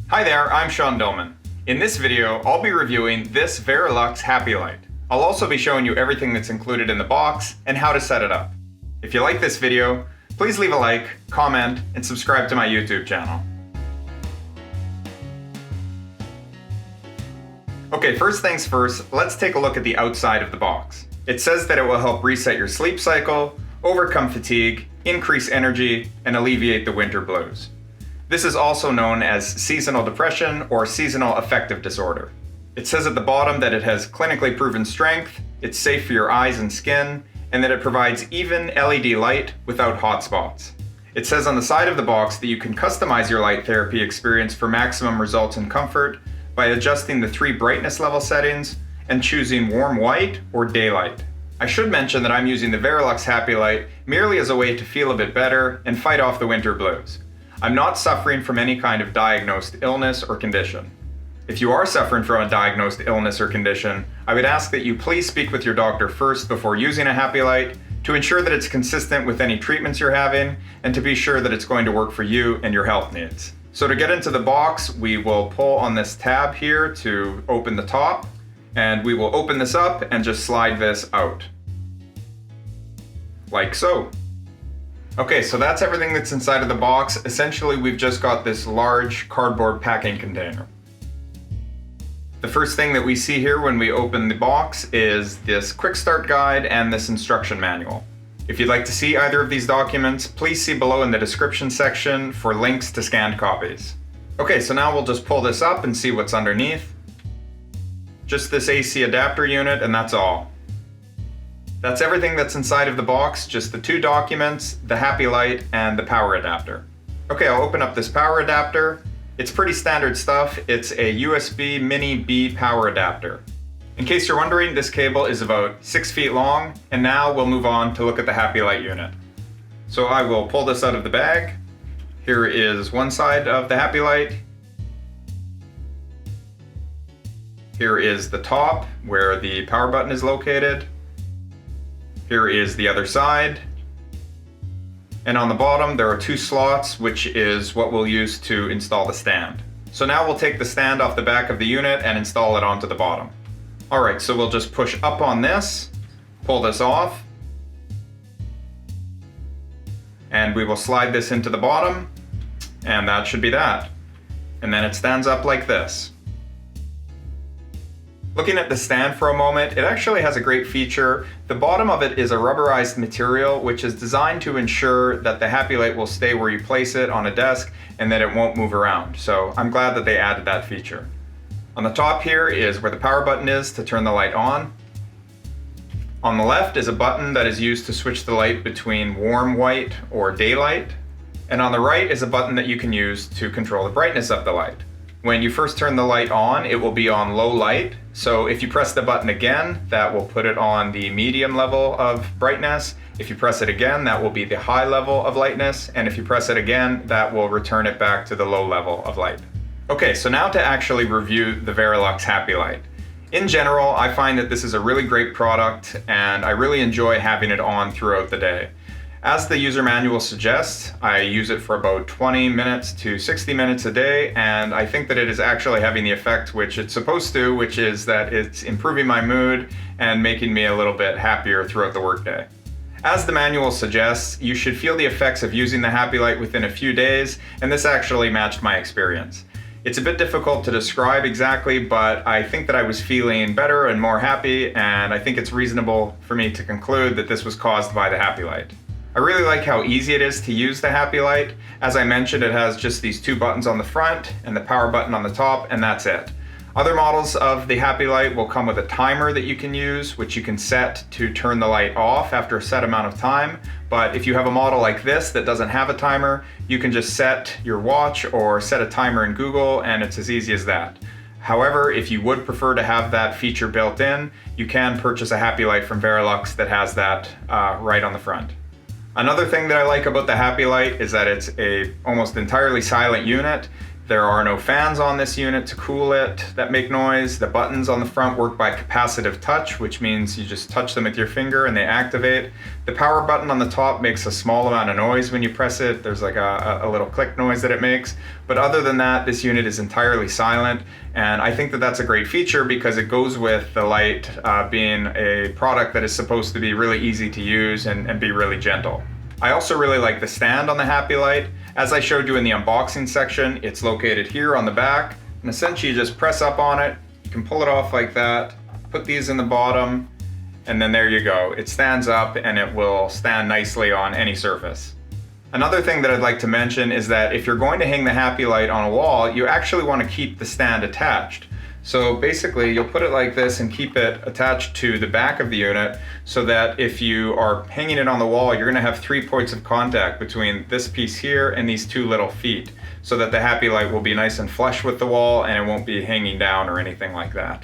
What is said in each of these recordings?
Hi there, I'm Sean Dillman. In this video, I'll be reviewing this Verilux Happy Light. I'll also be showing you everything that's included in the box and how to set it up. If you like this video, please leave a like, comment, and subscribe to my YouTube channel. Okay, first things first, let's take a look at the outside of the box. It says that it will help reset your sleep cycle, overcome fatigue, increase energy, and alleviate the winter blues. This is also known as seasonal depression or seasonal affective disorder. It says at the bottom that it has clinically proven strength, it's safe for your eyes and skin, and that it provides even LED light without hot spots. It says on the side of the box that you can customize your light therapy experience for maximum results and comfort by adjusting the 3 brightness level settings and choosing warm white or daylight. I should mention that I'm using the Verilux Happy Light merely as a way to feel a bit better and fight off the winter blues. I'm not suffering from any kind of diagnosed illness or condition. If you are suffering from a diagnosed illness or condition, I would ask that you please speak with your doctor first before using a Happy Light to ensure that it's consistent with any treatments you're having and to be sure that it's going to work for you and your health needs. So to get into the box, we will pull on this tab here to open the top, and we will open this up and just slide this out. Like so. Okay, so that's everything that's inside of the box. Essentially, we've just got this large cardboard packing container. The first thing that we see here when we open the box is this quick start guide and this instruction manual. If you'd like to see either of these documents, please see below in the description section for links to scanned copies. Okay, so now we'll just pull this up and see what's underneath. Just this AC adapter unit, and that's all. That's everything that's inside of the box, just the 2 documents, the Happy Light, and the power adapter. Okay, I'll open up this power adapter. It's pretty standard stuff. It's a USB Mini B power adapter. In case you're wondering, this cable is about 6 feet long, and now we'll move on to look at the Happy Light unit. So I will pull this out of the bag. Here is one side of the Happy Light. Here is the top, where the power button is located. Here is the other side. And on the bottom, there are 2 slots, which is what we'll use to install the stand. So now we'll take the stand off the back of the unit and install it onto the bottom. All right, so we'll just push up on this, pull this off, and we will slide this into the bottom, and that should be that. And then it stands up like this. Looking at the stand for a moment, it actually has a great feature. The bottom of it is a rubberized material, which is designed to ensure that the Happy Light will stay where you place it on a desk and that it won't move around. So I'm glad that they added that feature. On the top here is where the power button is to turn the light on. On the left is a button that is used to switch the light between warm white or daylight. And on the right is a button that you can use to control the brightness of the light. When you first turn the light on, it will be on low light. So if you press the button again, that will put it on the medium level of brightness. If you press it again, that will be the high level of lightness. And if you press it again, that will return it back to the low level of light. Okay, so now to actually review the Verilux Happy Light. In general, I find that this is a really great product and I really enjoy having it on throughout the day. As the user manual suggests, I use it for about 20 minutes to 60 minutes a day, and I think that it is actually having the effect which it's supposed to, which is that it's improving my mood and making me a little bit happier throughout the workday. As the manual suggests, you should feel the effects of using the Happy Light within a few days, and this actually matched my experience. It's a bit difficult to describe exactly, but I think that I was feeling better and more happy, and I think it's reasonable for me to conclude that this was caused by the Happy Light. I really like how easy it is to use the Happy Light. As I mentioned, it has just these 2 buttons on the front and the power button on the top, and that's it. Other models of the Happy Light will come with a timer that you can use, which you can set to turn the light off after a set amount of time. But if you have a model like this that doesn't have a timer, you can just set your watch or set a timer in Google, and it's as easy as that. However, if you would prefer to have that feature built in, you can purchase a Happy Light from Verilux that has that right on the front. Another thing that I like about the Happy Light is that it's a almost entirely silent unit. There are no fans on this unit to cool it that make noise. The buttons on the front work by capacitive touch, which means you just touch them with your finger and they activate. The power button on the top makes a small amount of noise when you press it. There's like a little click noise that it makes. But other than that, this unit is entirely silent. And I think that that's a great feature because it goes with the light being a product that is supposed to be really easy to use and be really gentle. I also really like the stand on the Happy Light. As I showed you in the unboxing section, it's located here on the back, and essentially you just press up on it, you can pull it off like that, put these in the bottom, and then there you go. It stands up and it will stand nicely on any surface. Another thing that I'd like to mention is that if you're going to hang the Happy Light on a wall, you actually want to keep the stand attached. So basically you'll put it like this and keep it attached to the back of the unit so that if you are hanging it on the wall, you're going to have 3 points of contact between this piece here and these 2 little feet so that the Happy Light will be nice and flush with the wall and it won't be hanging down or anything like that.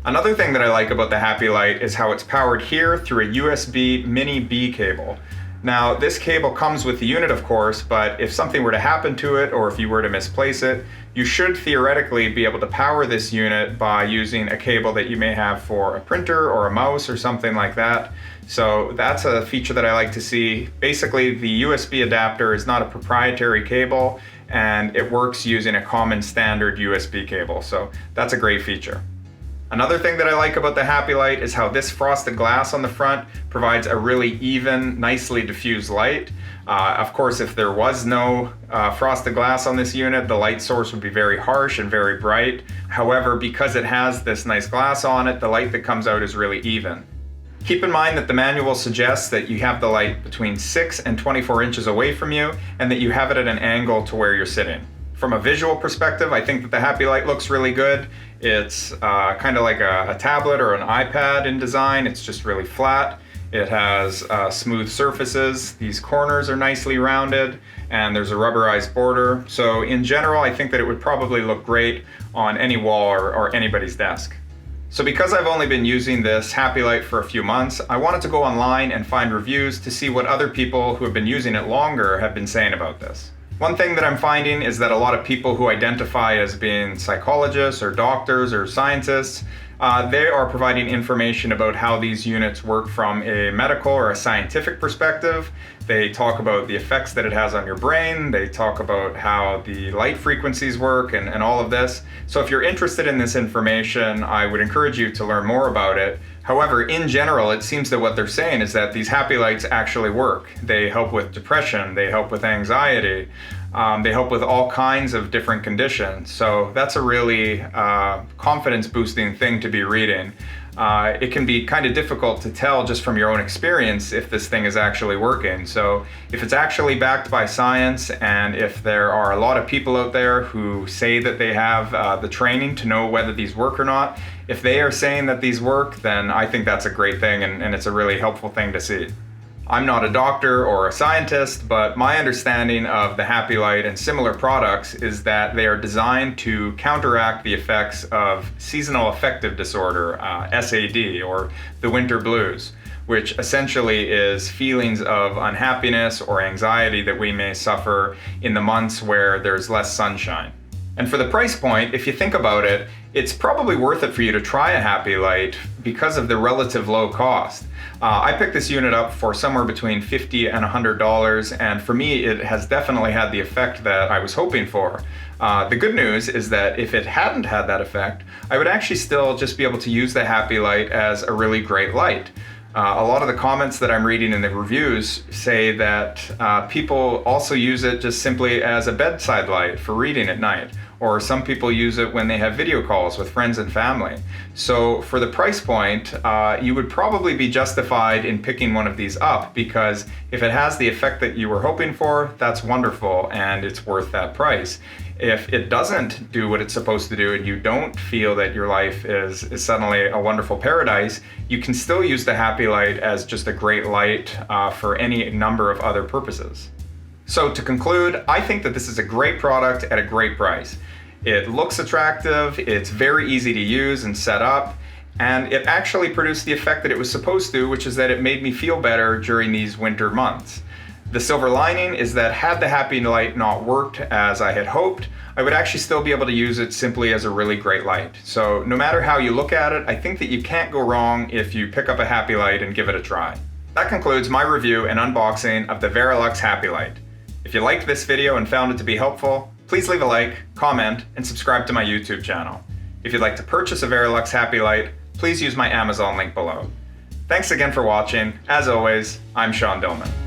Another thing that I like about the Happy Light is how it's powered here through a USB Mini B cable. Now, this cable comes with the unit, of course, but if something were to happen to it or if you were to misplace it, you should theoretically be able to power this unit by using a cable that you may have for a printer or a mouse or something like that. So that's a feature that I like to see. Basically, the USB adapter is not a proprietary cable and it works using a common standard USB cable. So that's a great feature. Another thing that I like about the Happy Light is how this frosted glass on the front provides a really even, nicely diffused light. Of course, if there was no frosted glass on this unit, the light source would be very harsh and very bright. However, because it has this nice glass on it, the light that comes out is really even. Keep in mind that the manual suggests that you have the light between 6 and 24 inches away from you and that you have it at an angle to where you're sitting. From a visual perspective, I think that the Happy Light looks really good. It's kind of like a tablet or an iPad in design. It's just really flat. It has smooth surfaces. These corners are nicely rounded and there's a rubberized border. So in general, I think that it would probably look great on any wall or anybody's desk. So because I've only been using this Happy Light for a few months, I wanted to go online and find reviews to see what other people who have been using it longer have been saying about this. One thing that I'm finding is that a lot of people who identify as being psychologists or doctors or scientists, they are providing information about how these units work from a medical or a scientific perspective. They talk about the effects that it has on your brain. They talk about how the light frequencies work and all of this. So if you're interested in this information, I would encourage you to learn more about it. However, in general, it seems that what they're saying is that these Happy Lights actually work. They help with depression, they help with anxiety, they help with all kinds of different conditions. So that's a really confidence boosting thing to be reading. It can be kind of difficult to tell just from your own experience if this thing is actually working. So if it's actually backed by science and if there are a lot of people out there who say that they have the training to know whether these work or not, if they are saying that these work, then I think that's a great thing and it's a really helpful thing to see. I'm not a doctor or a scientist, but my understanding of the Happy Light and similar products is that they are designed to counteract the effects of seasonal affective disorder, SAD, or the winter blues, which essentially is feelings of unhappiness or anxiety that we may suffer in the months where there's less sunshine. And for the price point, if you think about it, it's probably worth it for you to try a Happy Light because of the relative low cost. I picked this unit up for somewhere between $50 and $100, and for me it has definitely had the effect that I was hoping for. The good news is that if it hadn't had that effect, I would actually still just be able to use the Happy Light as a really great light. A lot of the comments that I'm reading in the reviews say that people also use it just simply as a bedside light for reading at night, or some people use it when they have video calls with friends and family. So for the price point, you would probably be justified in picking one of these up, because if it has the effect that you were hoping for, that's wonderful and it's worth that price. If it doesn't do what it's supposed to do and you don't feel that your life is suddenly a wonderful paradise, you can still use the Happy Light as just a great light for any number of other purposes. So to conclude, I think that this is a great product at a great price. It looks attractive, it's very easy to use and set up, and it actually produced the effect that it was supposed to, which is that it made me feel better during these winter months. The silver lining is that had the Happy Light not worked as I had hoped, I would actually still be able to use it simply as a really great light. So no matter how you look at it, I think that you can't go wrong if you pick up a Happy Light and give it a try. That concludes my review and unboxing of the Verilux Happy Light. If you liked this video and found it to be helpful, please leave a like, comment, and subscribe to my YouTube channel. If you'd like to purchase a Verilux Happy Light, please use my Amazon link below. Thanks again for watching. As always, I'm Sean Dillman.